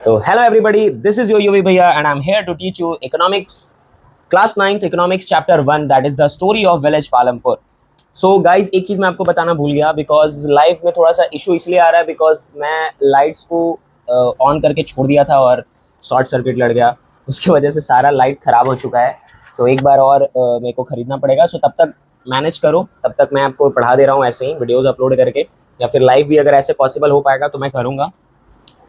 So, hello everybody, this is your UV Bhaiya and I'm here to teach you economics, class 9th economics chapter 1, that is the story of village Palampur. So guys, एक चीज़ मैं आपको बताना भूल गया because life में थोड़ा सा issue इसलिए आ रहा है बिकॉज मैं लाइट्स को ऑन करके छोड़ दिया था और शॉर्ट सर्किट लड़ गया, उसकी वजह से सारा लाइट ख़राब हो चुका है। सो एक बार और मेरे को ख़रीदना पड़ेगा। सो तब तक मैनेज करो, तब तक मैं आपको पढ़ा दे रहा हूँ ऐसे ही वीडियोज़ अपलोड करके, या फिर लाइव भी अगर ऐसे पॉसिबल हो पाएगा तो मैं करूँगा।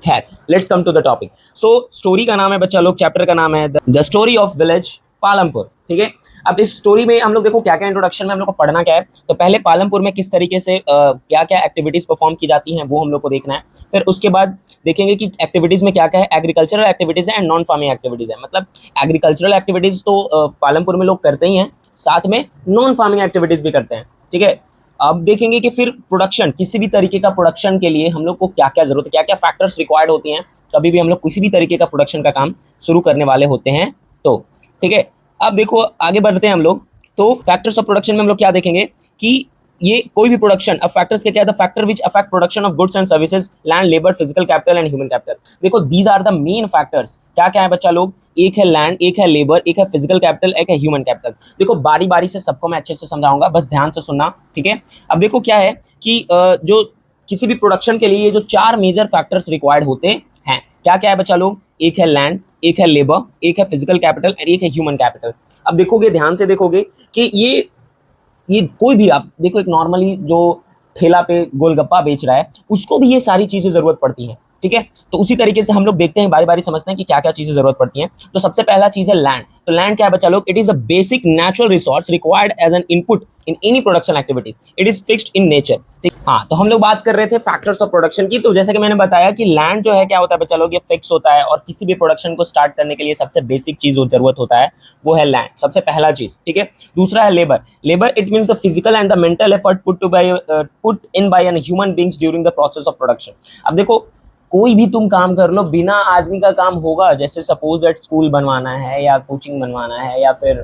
खैर, let's come to the topic. So story का नाम है बच्चा लोग, चैप्टर का नाम है the story of village Palampur. ठीक है, अब इस स्टोरी में हम लोग देखो क्या क्या इंट्रोडक्शन में हम लोग को पढ़ना क्या है। तो पहले पालमपुर में किस तरीके से क्या क्या एक्टिविटीज परफॉर्म की जाती हैं वो हम लोग को देखना है। फिर उसके बाद देखेंगे कि एक्टिविटीज में क्या क्या है, एग्रीकल्चरल एक्टिविटीज है एंड नॉन फार्मिंग एक्टिविटीज है। मतलब एग्रीकल्चरल एक्टिविटीज तो पालमपुर में लोग करते ही हैं, साथ में नॉन फार्मिंग एक्टिविटीज भी करते हैं। ठीक है, अब देखेंगे कि फिर प्रोडक्शन, किसी भी तरीके का प्रोडक्शन के लिए हम लोग को क्या क्या जरूरत है, क्या क्या फैक्टर्स रिक्वायर्ड होती हैं कभी भी हम लोग किसी भी तरीके का प्रोडक्शन का काम शुरू करने वाले होते हैं। तो ठीक है, अब देखो आगे बढ़ते हैं हम लोग। तो फैक्टर्स ऑफ प्रोडक्शन में हम लोग क्या देखेंगे कि ये कोई भी प्रोडक्शन, अब फैक्टर्स क्या है, the factor which affect production of goods and services, land, labour, physical capital and human capital. देखो these are the main factors. क्या क्या है बच्चा लोग, एक है लैंड, एक है लेबर, एक है फिजिकल कैपिटल, एक है ह्यूमन कैपिटल। देखो बारी बारी से सबको मैं अच्छे से समझाऊंगा, बस ध्यान से सुनना। ठीक है, अब देखो क्या है कि जो किसी भी प्रोडक्शन के लिए जो चार मेजर फैक्टर्स रिक्वायर्ड होते हैं, क्या क्या है बच्चा लोग, एक है लैंड, एक है लेबर, एक है फिजिकल कैपिटल और एक है ह्यूमन कैपिटल। अब देखोगे, ध्यान से देखोगे कि ये कोई भी, आप देखो एक नॉर्मली जो ठेला पे गोलगप्पा बेच रहा है उसको भी ये सारी चीजें जरूरत पड़ती हैं। ठीक है, तो उसी तरीके से हम लोग देखते हैं, बारी बारी समझते हैं कि क्या क्या चीजें जरूरत पड़ती हैं। तो सबसे पहला चीज है लैंड। तो लैंड क्या है बच्चा लोग, it is a basic natural resource required as an input in any production activity, it is fixed in nature. ठीक, हाँ, तो हम लोग बात कर रहे थे फैक्टर्स ऑफ प्रोडक्शन की। तो जैसे कि मैंने बताया कि लैंड जो है क्या होता है बच्चा लोग, ये फिक्स होता है और किसी भी प्रोडक्शन को स्टार्ट करने के लिए सबसे बेसिक चीज जरूरत होता है वो है लैंड, सबसे पहला चीज। ठीक है, दूसरा है labour. Labour it means the physical and the mental effort put in by an human beings during the process of production. अब देखो कोई भी तुम काम कर लो, बिना आदमी का काम होगा? जैसे सपोज दैट स्कूल बनवाना है या कोचिंग बनवाना है या फिर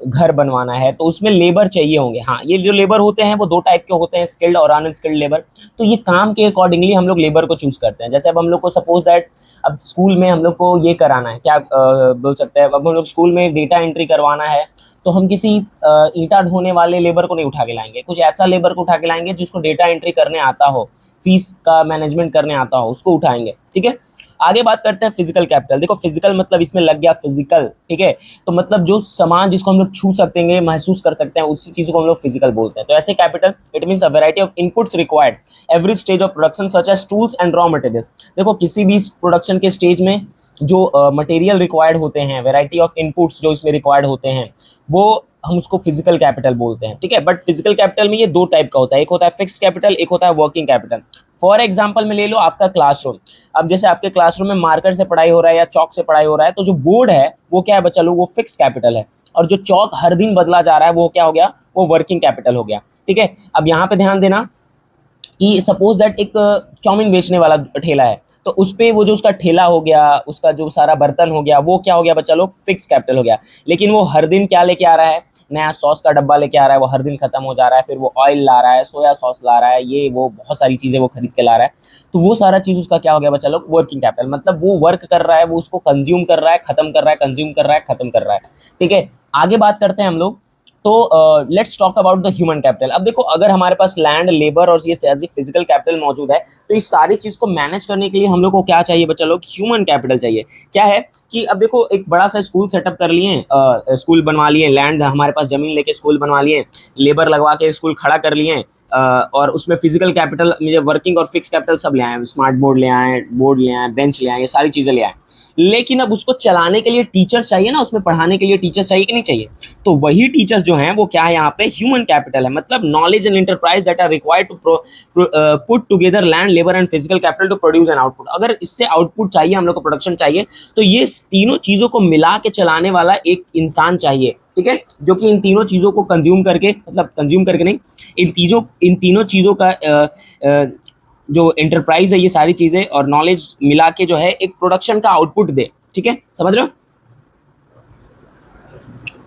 घर बनवाना है, तो उसमें लेबर चाहिए होंगे। हाँ, ये जो लेबर होते हैं वो दो टाइप के होते हैं, स्किल्ड और अनस्किल्ड लेबर। तो ये काम के अकॉर्डिंगली हम लोग लेबर को चूज करते हैं। जैसे अब हम लोग को सपोज दैट अब स्कूल में हम लोग को ये कराना है, क्या बोल सकते हैं, अब हम लोग स्कूल में डेटा एंट्री करवाना है, तो हम किसी ईंटा ढोने वाले लेबर को नहीं उठा के लाएंगे, कुछ ऐसा लेबर को उठा के लाएंगे जिसको डेटा एंट्री करने आता हो, फीस का मैनेजमेंट करने आता हो, उसको उठाएंगे। ठीक है, आगे बात करते हैं फिजिकल कैपिटल। देखो फिजिकल मतलब इसमें लग गया फिजिकल। ठीक है, तो मतलब जो सामान जिसको हम लोग छू सकते हैं, महसूस कर सकते हैं, उसी चीज को हम लोग फिजिकल बोलते हैं। तो ऐसे capital it means a variety of inputs required every stage of production such as tools and raw material. देखो किसी भी प्रोडक्शन के स्टेज में जो मटेरियल रिक्वायर्ड होते हैं, वैरायटी ऑफ इनपुट्स जो इसमें रिक्वायर्ड होते हैं, वो हम उसको फिजिकल कैपिटल बोलते हैं। ठीक है, बट फिजिकल कैपिटल में ये दो टाइप का होता है, एक होता है फिक्स्ड कैपिटल, एक होता है वर्किंग कैपिटल। फॉर एग्जाम्पल में ले लो आपका क्लासरूम। अब जैसे आपके क्लासरूम में मार्कर से पढ़ाई हो रहा है या चौक से पढ़ाई हो रहा है, तो जो बोर्ड है वो क्या है बच्चा लोग, वो फिक्स कैपिटल है। और जो चौक हर दिन बदला जा रहा है वो क्या हो गया, वो वर्किंग कैपिटल हो गया। ठीक है, अब यहाँ पे ध्यान देना कि सपोज दैट एक चाउमीन बेचने वाला ठेला है, तो उस पे वो जो उसका ठेला हो गया, उसका जो सारा बर्तन हो गया, वो क्या हो गया बच्चा लोग, फिक्स कैपिटल हो गया। लेकिन वो हर दिन क्या लेके आ रहा है, नया सॉस का डब्बा लेके आ रहा है, वो हर दिन खत्म हो जा रहा है, फिर वो ऑयल ला रहा है, सोया सॉस ला रहा है, ये वो बहुत सारी चीजें वो खरीद के ला रहा है। तो वो सारा चीज उसका क्या हो गया बच्चा लोग, वर्किंग कैपिटल। मतलब वो वर्क कर रहा है, वो उसको कंज्यूम कर रहा है, खत्म कर रहा है, कंज्यूम कर रहा है, खत्म कर रहा है। ठीक है, आगे बात करते हैं हम लोग। तो let's talk about the human capital. अब देखो अगर हमारे पास लैंड, लेबर और ये फिजिकल कैपिटल मौजूद है, तो इस सारी चीज को मैनेज करने के लिए हम लोग को क्या चाहिए बच्चा लोग, ह्यूमन कैपिटल चाहिए। क्या है कि अब देखो एक बड़ा सा स्कूल सेटअप कर लिए, स्कूल बनवा लिए, लैंड हमारे पास जमीन लेके स्कूल बनवा लिए, लेबर लगवा के स्कूल खड़ा कर लिए, और उसमें फिजिकल कैपिटल मुझे वर्किंग और फिक्स कैपिटल सब ले आए, स्मार्ट बोर्ड ले आए, बोर्ड ले आए, बेंच ले आए, ये सारी चीजें ले आए। लेकिन अब उसको चलाने के लिए टीचर्स चाहिए ना, उसमें पढ़ाने के लिए टीचर्स चाहिए कि नहीं चाहिए? तो वही टीचर्स जो हैं वो क्या है, यहाँ पे ह्यूमन कैपिटल है। मतलब knowledge and enterprise that are required to put together land, labour and physical capital to produce an output. अगर इससे आउटपुट चाहिए, हम लोग को प्रोडक्शन चाहिए, तो ये तीनों चीजों को मिला के चलाने वाला एक इंसान चाहिए। ठीक है, जो कि इन तीनों चीजों को कंज्यूम करके, मतलब कंज्यूम करके नहीं, इन तीनों चीजों का जो एंटरप्राइज है, ये सारी चीजें और नॉलेज मिला के जो है एक प्रोडक्शन का आउटपुट दे। ठीक है, समझ रहे हो?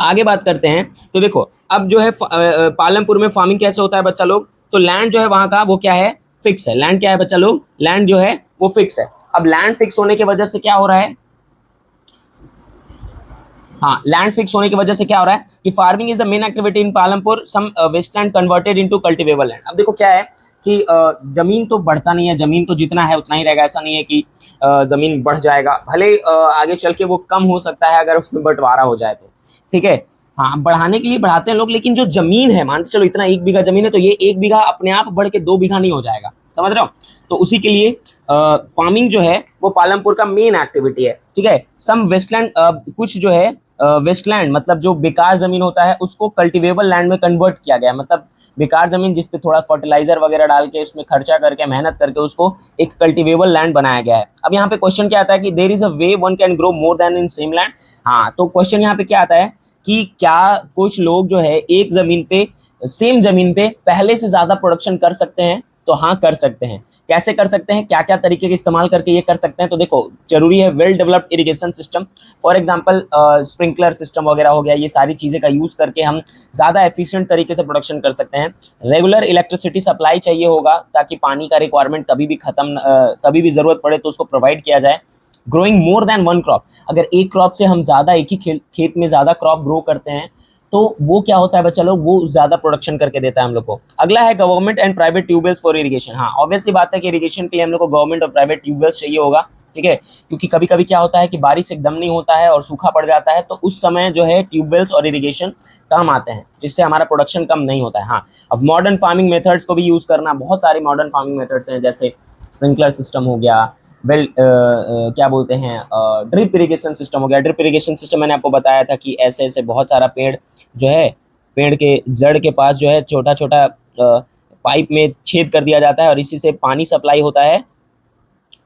आगे बात करते हैं। तो देखो अब जो है पालमपुर में फार्मिंग कैसे होता है बच्चा लोग, तो लैंड जो है वहां का वो क्या है, फिक्स है। लैंड क्या है बच्चा लोग, लैंड जो है वो फिक्स है। अब लैंड फिक्स होने की वजह से क्या हो रहा है, हाँ, लैंड फिक्स होने की वजह से क्या हो रहा है कि farming is the main activity in Palampur, some wasteland converted into cultivable land. अब देखो क्या है कि जमीन तो बढ़ता नहीं है, जमीन तो जितना है उतना ही रहेगा, ऐसा नहीं है कि जमीन बढ़ जाएगा, भले आगे चल के वो कम हो सकता है अगर उसमें बंटवारा हो जाए तो, ठीक है। हाँ, बढ़ाने के लिए बढ़ाते हैं लोग, लेकिन जो जमीन है, मान के चलो इतना 1 बीघा जमीन है तो ये 1 बीघा अपने आप बढ़ के 2 बीघा नहीं हो जाएगा, समझ रहे हो। तो उसी के लिए फार्मिंग जो है वो पालमपुर का मेन एक्टिविटी है, ठीक है। सम वेस्टलैंड, कुछ जो है वेस्टलैंड मतलब जो बेकार जमीन होता है उसको कल्टीवेबल लैंड में कन्वर्ट किया गया है, मतलब बेकार जमीन जिस पे थोड़ा फर्टिलाइजर वगैरह डाल के उसमें खर्चा करके मेहनत करके उसको एक कल्टीवेबल लैंड बनाया गया है। अब यहाँ पे क्वेश्चन क्या आता है कि there is a way one can grow more than in same land. हाँ, तो क्वेश्चन यहाँ पे क्या आता है कि क्या कुछ लोग जो है एक जमीन पे, सेम जमीन पे पहले से ज्यादा प्रोडक्शन कर सकते हैं, तो हाँ कर सकते हैं। कैसे कर सकते हैं, क्या क्या तरीके के इस्तेमाल करके ये कर सकते हैं, तो देखो जरूरी है well developed irrigation system, for example sprinkler system वगैरह हो गया, ये सारी चीज़ें का यूज़ करके हम ज़्यादा एफिशिएंट तरीके से प्रोडक्शन कर सकते हैं। रेगुलर इलेक्ट्रिसिटी सप्लाई चाहिए होगा ताकि पानी का रिक्वायरमेंट कभी भी कभी भी ज़रूरत पड़े तो उसको प्रोवाइड किया जाए। Growing more than one crop, अगर एक क्रॉप से हम ज़्यादा एक ही खेत में ज़्यादा क्रॉप ग्रो करते हैं तो वो क्या होता है बच्चा लोग, वो ज्यादा प्रोडक्शन करके देता है हम लोग को। अगला है government and private tube wells for irrigation. हाँ, ऑब्वियसली बात है कि इरिगेशन के लिए हम लोग को गवर्नमेंट और प्राइवेट ट्यूबवेल्स चाहिए होगा, ठीक है, क्योंकि कभी कभी क्या होता है कि बारिश एकदम नहीं होता है और सूखा पड़ जाता है, तो उस समय जो है ट्यूबवेल्स और इरिगेशन काम आते हैं, जिससे हमारा प्रोडक्शन कम नहीं होता है। हाँ, अब मॉडर्न फार्मिंग मेथड्स को भी यूज़ करना, बहुत सारे मॉडर्न फार्मिंग मेथड्स हैं, जैसे स्प्रिंकलर सिस्टम हो गया, क्या बोलते हैं, ड्रिप इरिगेशन सिस्टम हो गया। ड्रिप इरिगेशन सिस्टम मैंने आपको बताया था कि ऐसे ऐसे बहुत सारा पेड़ जो है, पेड़ के जड़ के पास जो है छोटा छोटा पाइप में छेद कर दिया जाता है और इसी से पानी सप्लाई होता है।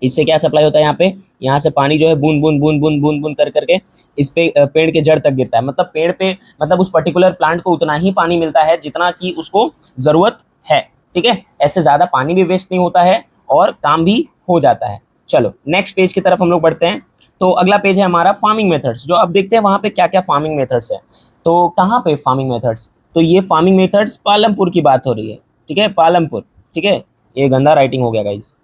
इससे क्या सप्लाई होता है, यहाँ से पानी जो है बूंद बूंद बूंद बूंद बूंद बूंद कर करके इस पे पेड़ के जड़ तक गिरता है, मतलब पेड़ पे, मतलब उस पर्टिकुलर प्लांट को उतना ही पानी मिलता है जितना कि उसको ज़रूरत है, ठीक है। ऐसे ज़्यादा पानी भी वेस्ट नहीं होता है और काम भी हो जाता है। चलो नेक्स्ट पेज की तरफ हम लोग बढ़ते हैं। तो अगला पेज है हमारा फार्मिंग मेथड्स, जो अब देखते हैं वहाँ पे क्या क्या फार्मिंग मेथड्स है। तो कहाँ पे फार्मिंग मेथड्स, तो ये फार्मिंग मेथड्स पालमपुर की बात हो रही है, ठीक है, पालमपुर, ठीक है। ये गंदा राइटिंग हो गया गाइस,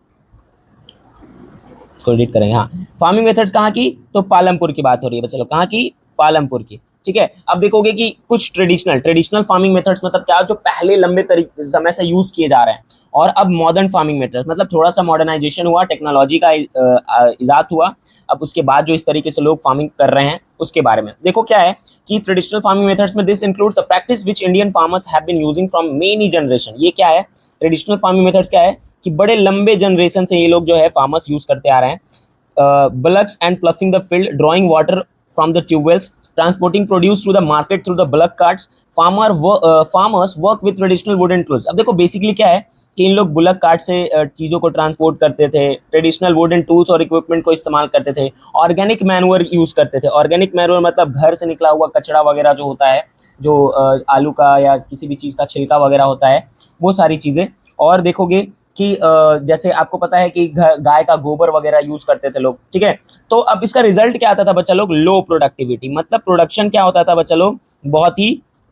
इसको एडिट करेंगे। हाँ, फार्मिंग मेथड्स कहाँ की, तो पालमपुर की बात हो रही है बच्चों, कहाँ की, पालमपुर की, ठीक है। अब देखोगे कि कुछ ट्रेडिशनल फार्मिंग मेथड्स मतलब क्या, जो पहले लंबे समय से यूज किए जा रहे हैं, और अब मॉडर्न फार्मिंग मेथड्स मतलब थोड़ा सा मॉडर्नाइजेशन हुआ, टेक्नोलॉजी का इजाद हुआ, अब उसके बाद जो इस तरीके से लोग फार्मिंग कर रहे हैं उसके बारे में देखो। क्या है कि ट्रेडिशनल फार्मिंग मेथड्स में this includes the practice which Indian farmers have been using from many generation. ये क्या है, ट्रेडिशनल फार्मिंग मेथड्स क्या है कि बड़े लंबे जनरेशन से ये लोग जो है फार्मर्स यूज करते आ रहे हैं। bullocks and ploughing the field, drawing water from the tube wells, transporting produce to the market through the bullock carts. Farmers work with traditional wooden tools. अब देखो बेसिकली क्या है कि इन लोग बुलक कार्ट से चीज़ों को ट्रांसपोर्ट करते थे, ट्रेडिशनल वुडन टूल्स और इक्विपमेंट को इस्तेमाल करते थे, ऑर्गेनिक मैन्योर यूज़ करते थे। ऑर्गेनिक मैन्योर मतलब घर से निकला हुआ कचरा वगैरह जो होता है, जो आलू का या किसी भी चीज़ का छिलका वगैरह होता है, वो सारी चीज़ें। और देखोगे कि जैसे आपको पता है कि गाय का गोबर वगैरह यूज करते थे लोग, ठीक है। तो अब इसका रिजल्ट क्या आता था बच्चा लोग, लो प्रोडक्टिविटी, मतलब प्रोडक्शन क्या होता था बच्चा लोग, बहुत ही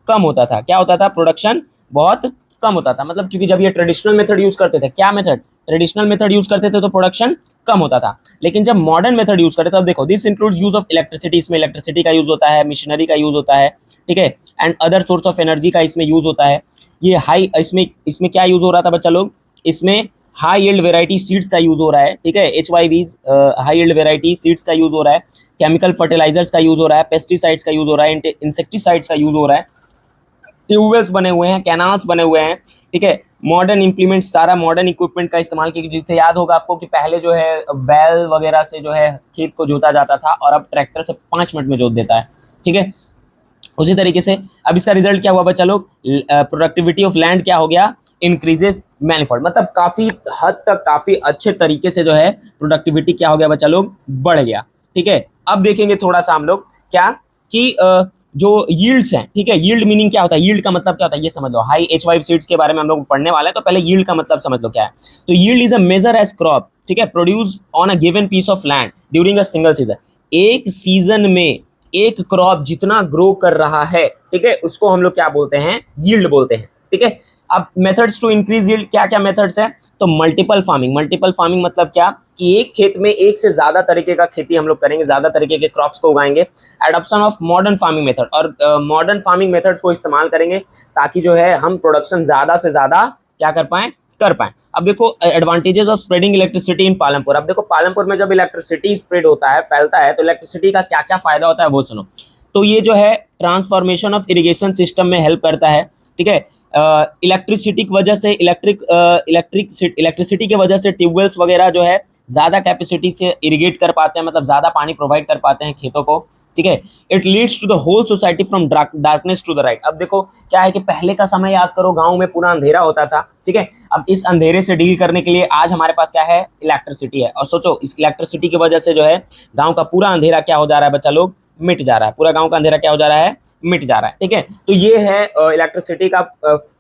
कम होता था। क्या होता था, प्रोडक्शन बहुत कम होता था, मतलब क्योंकि जब ये ट्रेडिशनल मेथड यूज करते थे, क्या मेथड, ट्रेडिशनल मेथड यूज करते थे तो प्रोडक्शन कम होता था। लेकिन जब मॉडर्न मेथड यूज करते थे, अब देखो this includes use of electricity, इसमें इलेक्ट्रिसिटी का यूज होता है, मशीनरी का यूज होता है, ठीक है, and other source of energy का इसमें यूज होता है। ये हाई, इसमें क्या यूज हो रहा था बच्चा लोग, इसमें हाई यील्ड वेराइटी सीड्स का यूज हो रहा है, ठीक है, HYVs high yield variety seeds का यूज हो रहा है, केमिकल फर्टिलाइजर्स का यूज हो रहा है, पेस्टिसाइड्स का यूज हो रहा है, इंसेक्टिसाइड्स का यूज हो रहा है, ट्यूबवेल्स बने हुए हैं, कैनाल्स बने हुए हैं, ठीक है, मॉडर्न इंप्लीमेंट, सारा मॉडर्न इक्विपमेंट का इस्तेमाल किया। जिससे याद होगा आपको कि पहले जो है बैल वगैरह से जो है खेत को जोता जाता था और अब ट्रैक्टर से 5 मिनट में जोत देता है, ठीक है। उसी तरीके से अब इसका रिजल्ट क्या हुआ बच्चा लोग, प्रोडक्टिविटी ऑफ लैंड क्या हो गया, इंक्रीजेस मैनीफोल्ड, मतलब काफी हद तक काफी अच्छे तरीके से जो है प्रोडक्टिविटी क्या हो गया बच्चा लोग, बढ़ गया, ठीक है। अब देखेंगे थोड़ा सा हम लोग क्या कि जो यील्ड्स हैं, ठीक है, यील्ड मीनिंग क्या होता है, यील्ड का मतलब क्या होता है ये समझ लो। हाई HY सीड्स के बारे में हम लोग पढ़ने वाले हैं, तो पहले यील्ड का मतलब समझ लो क्या है। तो yield is a major as crop, ठीक है, produce on a given piece of land during a single season. एक सीजन में एक क्रॉप जितना ग्रो कर रहा है, ठीक है, उसको हम लोग क्या बोलते हैं, यील्ड बोलते हैं, ठीक है। अब मेथड्स टू इंक्रीज यील्ड, क्या क्या मेथड्स हैं? तो मल्टीपल फार्मिंग। मल्टीपल फार्मिंग मतलब क्या कि एक खेत में एक से ज्यादा तरीके का खेती हम लोग करेंगे, ज्यादा तरीके के क्रॉप्स को उगाएंगे। Adoption of modern farming method, और मॉडर्न फार्मिंग मेथड्स को इस्तेमाल करेंगे ताकि जो है हम प्रोडक्शन ज्यादा से ज्यादा क्या कर पाएं। अब देखो advantages of spreading electricity in Palampur. अब देखो पालमपुर में जब इलेक्ट्रिसिटी स्प्रेड होता है, फैलता है, तो इलेक्ट्रिसिटी का क्या क्या फायदा होता है वो सुनो। तो ये जो है ट्रांसफॉर्मेशन ऑफ इरिगेशन सिस्टम में हेल्प करता है, ठीक है। इलेक्ट्रिसिटी की वजह से इलेक्ट्रिसिटी की वजह से ट्यूबवेल्स वगैरह जो है ज्यादा कैपेसिटी से इरिगेट कर पाते हैं, मतलब ज्यादा पानी प्रोवाइड कर पाते हैं खेतों को, ठीक है। It leads to the whole society from darkness to the right. अब देखो क्या है कि पहले का समय याद करो, गांव में पूरा अंधेरा होता था, ठीक है। अब इस अंधेरे से डील करने के लिए आज हमारे पास क्या है? इलेक्ट्रिसिटी है। और सोचो इस इलेक्ट्रिसिटी की वजह से जो है गांव का पूरा अंधेरा क्या हो जा रहा है बच्चा लोग? मिट जा रहा है। पूरा गांव का अंधेरा क्या हो जा रहा है? मिट जा रहा है, ठीक है। तो ये है इलेक्ट्रिसिटी का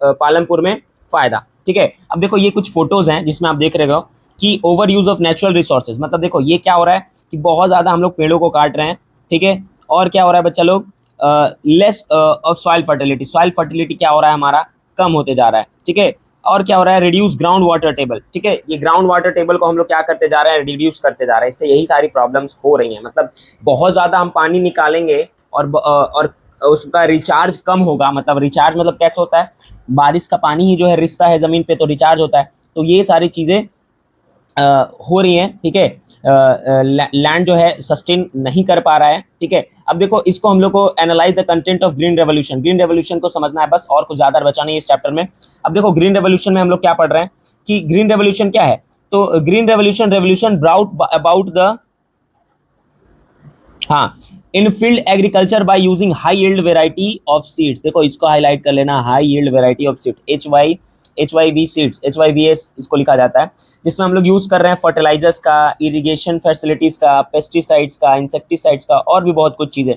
पालमपुर में फायदा, ठीक है। अब देखो ये कुछ फोटोज हैं जिसमें आप देख रहे हो कि over use of natural resources, मतलब देखो ये क्या हो रहा है कि बहुत ज्यादा हम लोग पेड़ों को काट रहे हैं, ठीक है। और क्या हो रहा है बच्चा लोग? Less of soil fertility. Soil fertility क्या हो रहा है हमारा? कम होते जा रहा है, ठीक है। और क्या हो रहा है? रिड्यूस ग्राउंड वाटर टेबल, ठीक है। ये ग्राउंड वाटर टेबल को हम लोग क्या करते जा रहे हैं? रिड्यूस करते जा रहे हैं। इससे यही सारी प्रॉब्लम्स हो रही हैं, मतलब बहुत ज्यादा हम पानी निकालेंगे और उसका रिचार्ज कम होगा। मतलब रिचार्ज मतलब कैसे होता है? बारिश का पानी ही जो है रिसता है जमीन पे, तो रिचार्ज होता है। तो ये सारी चीजें हो रही हैं, ठीक है। लैंड जो है सस्टेन नहीं कर पा रहा है, ठीक है। अब देखो इसको हम लोग को analyse the content of green revolution. Green revolution को समझना है बस, और कुछ ज्यादा बचा नहीं इस चैप्टर में। अब देखो ग्रीन रेवोल्यूशन में हम लोग क्या पढ़ रहे हैं कि ग्रीन रेवोल्यूशन क्या है? तो green revolution brought about the, हाँ, in field agriculture by using high yield variety of seeds. देखो इसको हाईलाइट कर लेना, high yield variety of seed, HYV seeds, HYVS इसको लिखा जाता है, जिसमें हम लोग यूज कर रहे हैं फर्टिलाइजर्स का, इरिगेशन फैसिलिटीज का, पेस्टिसाइड्स का, इंसेक्टिसाइड्स का, और भी बहुत कुछ चीजें।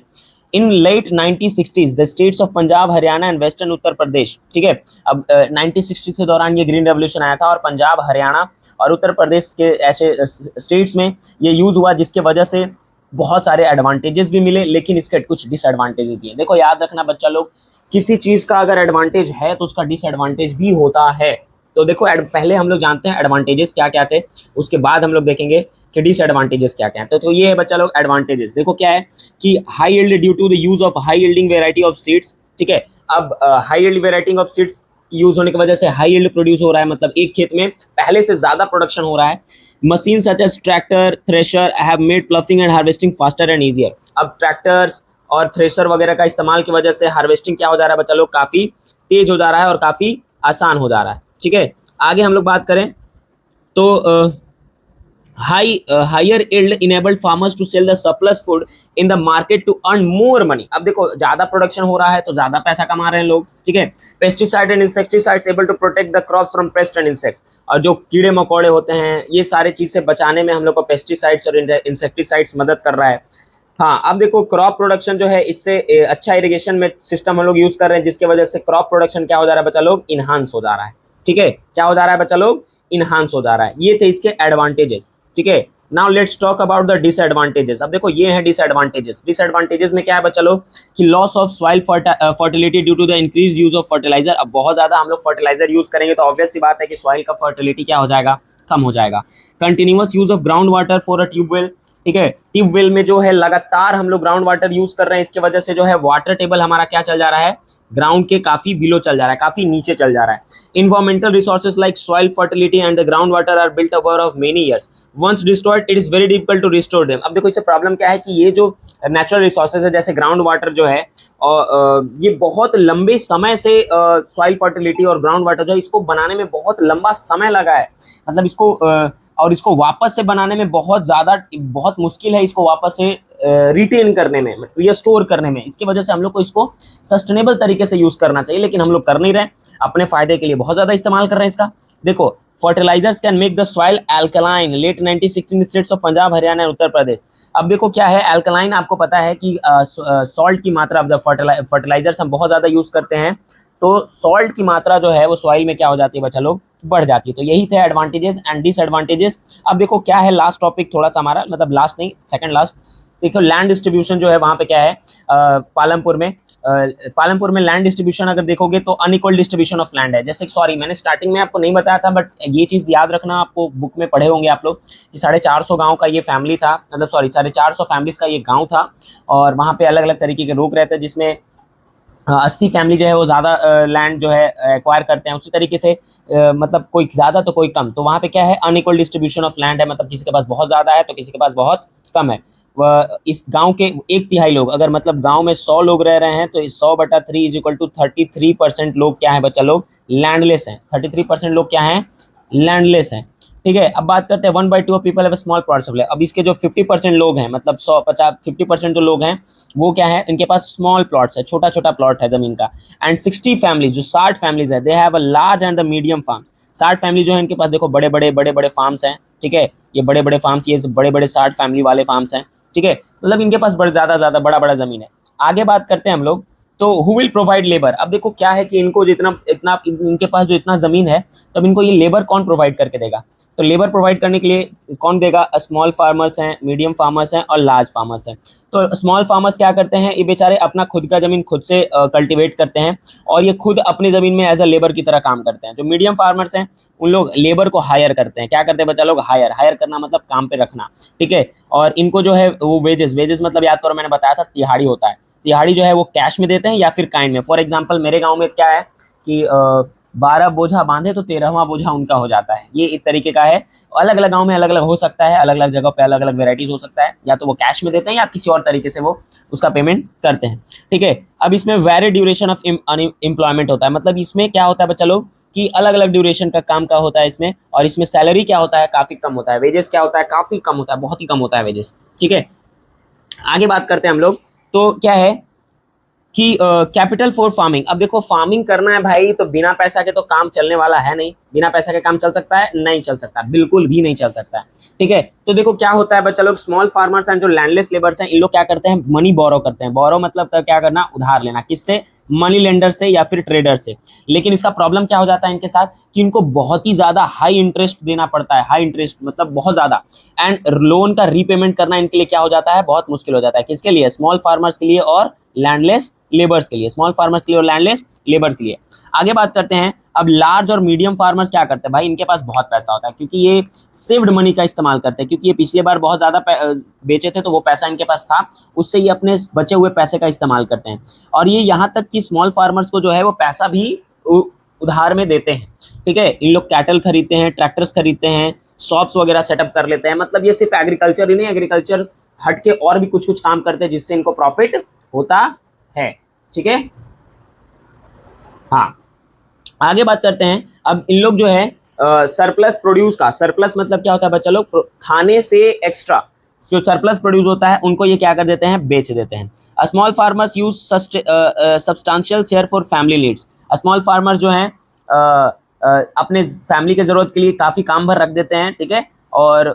In late 1960s the states of Punjab, Haryana and western Uttar Pradesh, ठीक है। अब 1960 के दौरान ये ग्रीन रेवोल्यूशन आया था, और पंजाब, हरियाणा और उत्तर प्रदेश के ऐसे स्टेट्स में ये यूज हुआ, जिसके वजह से बहुत सारे एडवांटेजेस भी मिले, लेकिन इसके कुछ डिसएडवांटेजेस भी हैं। देखो याद रखना बच्चा लोग, किसी चीज का अगर एडवांटेज है तो उसका डिसएडवांटेज भी होता है। तो देखो पहले हम लोग जानते हैं एडवांटेजेस क्या क्या थे, उसके बाद हम लोग देखेंगे कि डिसएडवांटेजेस क्या क्या है। तो ये है बच्चा लोग एडवांटेजेस। देखो क्या है कि high yield due to the use of high yielding variety of seeds, ठीक है। अब high yield variety of seeds use होने की वजह से हाई यील्ड प्रोड्यूस हो रहा है, मतलब एक खेत में पहले से ज्यादा प्रोडक्शन हो रहा है। Machine such as tractor, thresher have made ploughing and harvesting faster and easier. अब ट्रैक्टर्स और थ्रेशर वगैरह का इस्तेमाल की वजह से हार्वेस्टिंग क्या हो जा रहा है बच्चा लोग? काफी तेज हो जा रहा है और काफी आसान हो जा रहा है, ठीक है। आगे हम लोग बात करें तो higher yield enabled farmers to sell the surplus food in the market to earn more money. अब देखो ज्यादा प्रोडक्शन हो रहा है तो ज्यादा पैसा कमा रहे हैं लोग, ठीक है। Pesticide and insecticides able to protect the crops from pest and insects. और जो कीड़े मकोड़े होते हैं, ये सारे चीज से बचाने में हम लोग को पेस्टिसाइड्स और इंसेक्टिसाइड्स मदद कर रहा है। हाँ, अब देखो क्रॉप प्रोडक्शन जो है, इससे अच्छा इरिगेशन में सिस्टम हम लोग यूज कर रहे हैं, जिसकी वजह से क्रॉप प्रोडक्शन क्या हो जा रहा है बच्चा लोग? इनहांस हो जा रहा है, ठीक है। क्या हो जा रहा है बच्चा लोग? इनहांस हो जा रहा है। ये थे इसके एडवांटेजेस, ठीक है। Now let's talk about the disadvantages. अब देखो ये हैं डिसएडवांटेजेस। डिसएडवांटेजेस में क्या है बच्चा लोग कि loss of soil fertility due to the increase use of fertiliser. अब बहुत ज्यादा हम लोग फर्टिलाइजर यूज करेंगे तो ऑब्वियस सी बात है कि सॉइल का फर्टिलिटी क्या हो जाएगा? कम हो जाएगा। Continuous use of ground water for a tubewell, ठीक है। ट्यूबवेल में जो है लगातार हम लोग ग्राउंड वाटर यूज कर रहे हैं, इसके वजह से जो है वाटर टेबल हमारा क्या चल जा रहा है? ग्राउंड के काफी बिलो चल जा रहा है, काफी नीचे चल जा रहा है। Environmental resources like soil fertility and the ground water are built over of many years, once destroyed it is very difficult to restore them. अब देखो इससे प्रॉब्लम क्या है कि ये जो नेचुरल रिसोर्सेज है, जैसे ग्राउंड वाटर जो है, और ये बहुत लंबे समय से सॉइल फर्टिलिटी और ग्राउंड वाटर जो है, इसको बनाने में बहुत लंबा समय लगा है। मतलब इसको और इसको वापस से बनाने में बहुत मुश्किल है, इसको वापस से रिटेन करने में, रिस्टोर करने में। इसकी वजह से हम लोग को इसको सस्टेनेबल तरीके से यूज करना चाहिए, लेकिन हम लोग कर नहीं रहे, अपने फायदे के लिए बहुत ज्यादा इस्तेमाल कर रहे हैं इसका। देखो fertilisers can make the soil alkaline, late 1916 states of Punjab, Haryana और उत्तर प्रदेश। अब देखो क्या है एल्कलाइन, आपको पता है कि सॉल्ट की मात्रा, फर्टिलाइजर्स हम बहुत ज्यादा यूज करते हैं, तो सॉल्ट की मात्रा जो है वो सॉइल में क्या हो जाती है बच्चा लोग? बढ़ जाती है। तो यही थे एडवांटेजेस एंड डिसएडवांटेजेस। अब देखो क्या है लास्ट टॉपिक थोड़ा सा हमारा, मतलब लास्ट नहीं, सेकंड लास्ट, देखो लैंड डिस्ट्रीब्यूशन जो है वहाँ पे क्या है पालमपुर में, पालमपुर में लैंड डिस्ट्रीब्यूशन अगर देखोगे तो अनइक्वल डिस्ट्रीब्यूशन ऑफ लैंड है। जैसे सॉरी मैंने स्टार्टिंग में आपको नहीं बताया था, बट ये चीज़ याद रखना, आपको बुक में पढ़े होंगे आप लोग कि 450 गाँव का ये फैमिली था, मतलब सॉरी 450 फैमिलीज का ये गाँव था, और वहाँ पे अलग अलग तरीके के लोग रहते हैं, जिसमें 80 फैमिली जो है वो ज़्यादा लैंड जो है एक्वायर करते हैं। उसी तरीके से मतलब कोई ज़्यादा तो कोई कम, तो वहाँ पे क्या है अनइक्वल डिस्ट्रीब्यूशन ऑफ लैंड है, मतलब किसी के पास बहुत ज़्यादा है तो किसी के पास बहुत कम है। इस गांव के 1/3 लोग, अगर मतलब गांव में 100 लोग रह रहे हैं तो 100/3 इज इक्वल टू 33% लोग क्या है बच्चा लोग लैंडलेस हैं। 33% लोग क्या हैं लैंडलेस हैं। ठीक है, अब बात करते हैं 1/2 of people have a small plots of land. अब इसके जो 50% लोग हैं, मतलब 50% जो लोग हैं वो क्या है, इनके पास स्मॉल प्लॉट्स है, छोटा छोटा प्लॉट है जमीन का। एंड 60 फैमिलीज, जो 60 फैमिलीज है, they have a large and the medium farms. 60 family जो है इनके पास देखो बड़े बड़े फार्म्स हैं। ठीक है, ये बड़े बड़े फार्म्स, ये बड़े बड़े 60 फैमिली वाले फार्म्स हैं। ठीक है, मतलब इनके पास बड़े ज़्यादा बड़ा बड़ा ज़मीन है। आगे बात करते हैं हम लोग, तो हु विल प्रोवाइड लेबर। अब देखो क्या है कि इनको जितना इतना इनके पास जो इतना ज़मीन है, तब इनको ये लेबर कौन प्रोवाइड करके देगा, तो लेबर प्रोवाइड करने के लिए कौन देगा, स्मॉल फार्मर्स हैं, मीडियम फार्मर्स हैं और लार्ज फार्मर्स हैं। तो स्मॉल फार्मर्स क्या करते हैं, ये बेचारे अपना खुद का ज़मीन खुद से कल्टीवेट करते हैं और ये खुद अपनी ज़मीन में एज अ लेबर की तरह काम करते हैं। जो मीडियम फार्मर्स हैं उन लोग लेबर को हायर करते हैं। क्या करते हैं बच्चा लोग, हायर करना मतलब काम पे रखना। ठीक है, और इनको जो है वो वेजेस मतलब याद करो मैंने बताया था तिहाड़ी होता है। तिहाड़ी जो है वो कैश में देते हैं या फिर काइंड में। फॉर एग्जाम्पल मेरे गाँव में क्या है कि 12 बोझा बांधे तो 13वां बोझा उनका हो जाता है। ये एक तरीके का है। अलग अलग गांव में अलग अलग हो सकता है, अलग अलग जगह पे अलग अलग वेराइटीज हो सकता है, या तो वो कैश में देते हैं या किसी और तरीके से वो उसका पेमेंट करते हैं। ठीक है, अब इसमें वेरी ड्यूरेशन ऑफ एम्प्लॉयमेंट होता है, मतलब इसमें क्या होता है बच्चा लोग कि अलग अलग ड्यूरेशन का काम का होता है इसमें, और इसमें सैलरी क्या होता है काफ़ी कम होता है, वेजेस क्या होता है काफ़ी कम होता है, बहुत ही कम होता है वेजेस। ठीक है, आगे बात करते हैं हम लोग, तो क्या है कि कैपिटल फॉर फार्मिंग। अब देखो फार्मिंग करना है भाई, तो बिना पैसा के तो काम चलने वाला है नहीं। बिना पैसा के काम चल सकता है, नहीं चल सकता, बिल्कुल भी नहीं चल सकता है। ठीक है, तो देखो क्या होता है बच्चा लोग, स्मॉल फार्मर्स एंड जो लैंडलेस लेबर्स हैं, इन लोग क्या करते हैं, मनी बोरो करते हैं। बोरो मतलब क्या करना, उधार लेना। किससे, मनी लेंडर से या फिर ट्रेडर से। लेकिन इसका प्रॉब्लम क्या हो जाता है इनके साथ कि इनको बहुत ही ज्यादा हाई इंटरेस्ट देना पड़ता है। हाई इंटरेस्ट मतलब बहुत ज्यादा, एंड लोन का रीपेमेंट करना इनके लिए क्या हो जाता है, बहुत मुश्किल हो जाता है। किसके लिए, स्मॉल फार्मर्स के लिए और लैंडलेस लेबर्स के लिए। स्मॉल फार्मर्स के लिए और लैंडलेस लेबर्स के लिए। आगे बात करते हैं, अब लार्ज और मीडियम फार्मर्स क्या करते हैं भाई, इनके पास बहुत पैसा होता है क्योंकि ये सेव्ड मनी का इस्तेमाल करते हैं, क्योंकि ये पिछले बार बहुत ज़्यादा बेचे थे तो वो पैसा इनके पास था, उससे ये अपने बचे हुए पैसे का इस्तेमाल करते हैं। और ये यहाँ तक कि स्मॉल फार्मर्स को जो है वो पैसा भी उधार में देते हैं। ठीक है, इन लोग कैटल खरीदते हैं, ट्रैक्टर्स खरीदते हैं, शॉप्स वगैरह सेटअप कर लेते हैं। मतलब ये सिर्फ एग्रीकल्चर ही नहीं, एग्रीकल्चर हट के और भी कुछ कुछ काम करते हैं जिससे इनको प्रॉफिट होता है। ठीक है, हाँ आगे बात करते हैं। अब इन लोग जो है सरप्लस प्रोड्यूस का, सरप्लस मतलब क्या होता है बच्चा लोग, खाने से एक्स्ट्रा जो सरप्लस प्रोड्यूस होता है उनको ये क्या कर देते हैं, बेच देते हैं। Small farmers use substantial share for family needs. Small farmers जो हैं अपने फैमिली के जरूरत के लिए काफ़ी काम भर रख देते हैं। ठीक है, और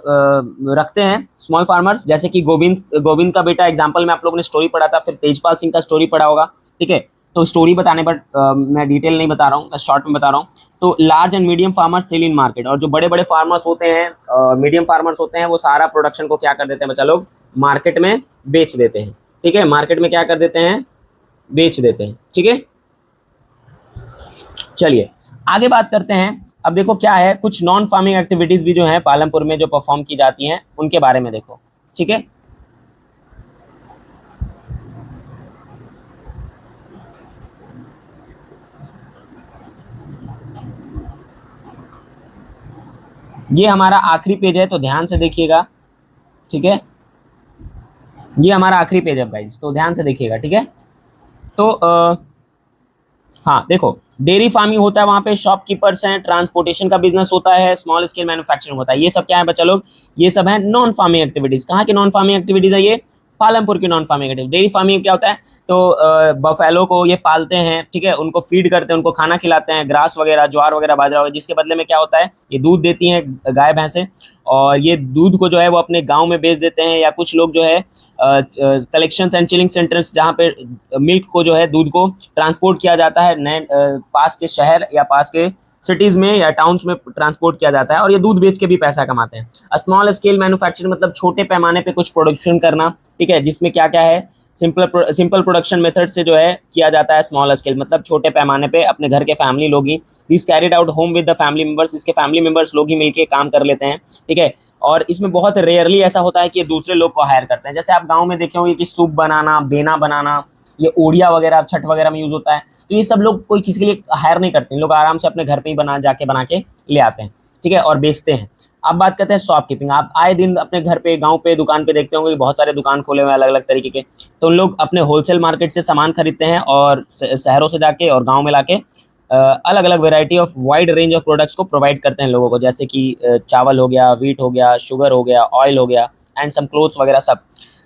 रखते हैं स्मॉल फार्मर्स, जैसे कि गोविंद का बेटा एग्जाम्पल में आप लोगों ने स्टोरी पढ़ा था, फिर तेजपाल सिंह का स्टोरी पढ़ा होगा। ठीक है, तो स्टोरी बताने पर मैं डिटेल नहीं बता रहा हूँ, मैं शॉर्ट में बता रहा हूँ। तो large and medium farmers sell in market, और जो बड़े बड़े फार्मर्स होते हैं, मीडियम फार्मर्स होते हैं, वो सारा प्रोडक्शन को क्या कर देते हैं बच्चा लोग, मार्केट में बेच देते हैं। ठीक है, मार्केट में क्या कर देते हैं, बेच देते हैं। ठीक है, चलिए आगे बात करते हैं। अब देखो क्या है, कुछ नॉन फार्मिंग एक्टिविटीज भी जो है पालमपुर में जो परफॉर्म की जाती हैं उनके बारे में देखो। ठीक है, ये हमारा आखिरी पेज है तो ध्यान से देखिएगा। ठीक है, ये हमारा आखिरी पेज है गाइस, तो ध्यान से देखिएगा। ठीक है, तो हाँ देखो, डेयरी फार्मिंग होता है, वहाँ पे शॉपकीपर्स हैं, ट्रांसपोर्टेशन का बिजनेस होता है, स्मॉल स्केल मैन्युफैक्चरिंग होता है। ये सब क्या है बच्चा लोग, ये सब है नॉन फार्मिंग एक्टिविटीज। कहाँ की नॉन फार्मिंग एक्टिविटीज है ये, पालमपुर की non farming activity. Dairy farming क्या होता है, तो बफेलो को ये पालते हैं। ठीक है, उनको फीड करते हैं, उनको खाना खिलाते हैं, ग्रास वगैरह, ज्वार वगैरह, बाजरा वगैरह, जिसके बदले में क्या होता है, ये दूध देती हैं गाय भैंसें, और ये दूध को जो है वो अपने गाँव में बेच देते हैं, या कुछ लोग जो है कलेक्शन एंड चिलिंग सेंटर्स, जहाँ पे मिल्क को जो है दूध को ट्रांसपोर्ट किया जाता है नए पास के शहर या पास के सिटीज में या टाउन्स में ट्रांसपोर्ट किया जाता है, और ये दूध बेच के भी पैसा कमाते हैं। स्मॉल स्केल मैन्युफैक्चरिंग मतलब छोटे पैमाने पे कुछ प्रोडक्शन करना, ठीक है, जिसमें क्या क्या है, सिंपल प्रोडक्शन मेथड से जो है किया जाता है। स्मॉल स्केल मतलब छोटे पैमाने पे अपने घर के फैमिली लोग ही, this carried out home with the family members, इसके फैमिली मेंबर्स लोग ही मिलके काम कर लेते हैं, ठीक है। और इसमें बहुत रेयरली ऐसा होता है कि ये दूसरे लोग को हायर करते हैं। जैसे आप गाँव में देखे होंगे कि सूप बनाना, बेना बनाना, ये ओडिया वगैरह छठ वगैरह में यूज होता है, तो ये सब लोग कोई किसी के लिए हायर नहीं करते हैं, लोग आराम से अपने घर पे ही बना के ले आते हैं, ठीक है, और बेचते हैं। अब बात करते हैं शॉपकीपिंग। आप आए दिन अपने घर पे, गांव पे, दुकान पे देखते होंगे कि बहुत सारे दुकान खोले हुए हैं अलग अलग तरीके के, तो उन लोग अपने होलसेल मार्केट से सामान खरीदते हैं और शहरों से जाके और गाँव में लाके अलग अलग variety of wide range of products को प्रोवाइड करते हैं लोगों को, जैसे कि चावल हो गया, व्हीट हो गया, शुगर हो गया, ऑयल हो गया, एंड सम क्लोथ्स वगैरह सब।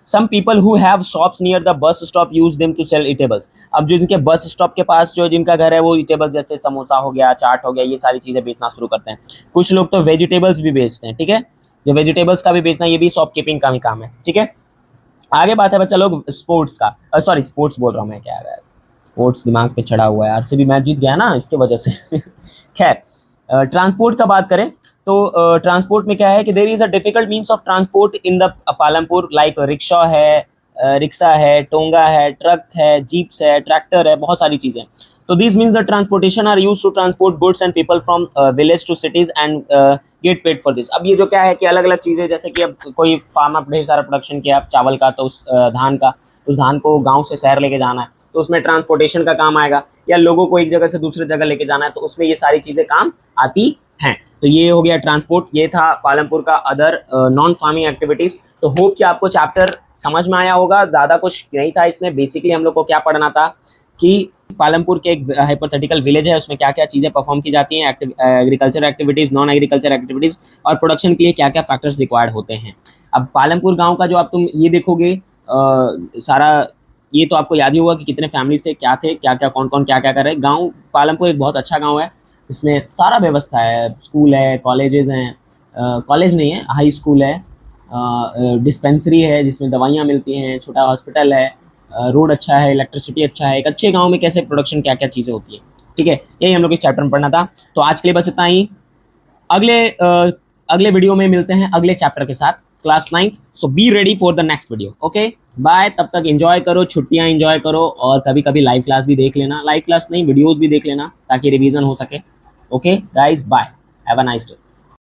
Some people who have shops near the bus stop use them to sell eatables. अब जो जिनके बस स्टॉप के पास जो जिनका घर है, वो ईटेबल्स जैसे समोसा हो गया, चाट हो गया, ये सारी चीज़ें बेचना शुरू करते हैं। कुछ लोग तो वेजिटेबल्स भी बेचते हैं, ठीक है, जो वेजिटेबल्स का भी बेचना, ये भी शॉपकीपिंग का ही काम है, ठीक है। आगे बात है बच्चा लोग स्पोर्ट्स का, सॉरी स्पोर्ट्स बोल रहा हूँ मैं, क्या यार, स्पोर्ट्स दिमाग पे चढ़ा हुआ है, आरसीबी मैच जीत गया ना, इसके वजह से। खैर, ट्रांसपोर्ट का बात करें तो ट्रांसपोर्ट में क्या है कि there is a difficult means of transport in the Palampur, like rickshaw है, टोंगा है, ट्रक है, जीप्स है, ट्रैक्टर है, बहुत सारी चीज़ें। तो this means the transportation are use to transport goods and people from village to cities and get paid for this. अब ये जो क्या है कि अलग अलग चीज़ें, जैसे कि अब कोई फार्म में ढेर सारा प्रोडक्शन किया चावल का, तो उस धान का, उस धान को गांव से शहर लेके जाना है, तो उसमें ट्रांसपोर्टेशन का काम आएगा, या लोगों को एक जगह से दूसरी जगह लेके जाना है, तो उसमें ये सारी चीज़ें काम आती हैं। तो ये हो गया ट्रांसपोर्ट, ये था पालमपुर का अदर नॉन फार्मिंग एक्टिविटीज़। तो होप कि आपको चैप्टर समझ में आया होगा, ज़्यादा कुछ नहीं था इसमें। बेसिकली हम लोग को क्या पढ़ना था कि पालमपुर के एक हाइपोथेटिकल विलेज है, उसमें क्या क्या चीज़ें परफॉर्म की जाती हैं, agriculture activities, non agriculture activities, और प्रोडक्शन के लिए क्या क्या फैक्टर्स रिक्वायर्ड होते हैं। अब पालमपुर गाँव का जो आप तुम ये देखोगे सारा, ये तो आपको याद ही होगा कि कितने फैमिलीज थे, क्या कौन कौन क्या क्या कर रहे हैं। गाँव पालमपुर एक बहुत अच्छा गाँव है, इसमें सारा व्यवस्था है, स्कूल है, कॉलेजेस हैं, कॉलेज नहीं है, हाई स्कूल है, डिस्पेंसरी है जिसमें दवाइयाँ मिलती हैं, छोटा हॉस्पिटल है, रोड अच्छा है, इलेक्ट्रिसिटी अच्छा है। एक अच्छे गांव में कैसे प्रोडक्शन क्या क्या चीज़ें होती है, ठीक है, यही हम लोग इस चैप्टर में पढ़ना था। तो आज के लिए बस इतना ही। अगले वीडियो में मिलते हैं अगले चैप्टर के साथ, class 9th। So be ready for the next video. Okay bye, तब तक एंजॉय करो, छुट्टियां एंजॉय करो, और कभी कभी लाइव क्लास भी देख लेना, लाइव क्लास नहीं वीडियोस भी देख लेना ताकि रिवीजन हो सके। Okay guys, bye, have a nice day.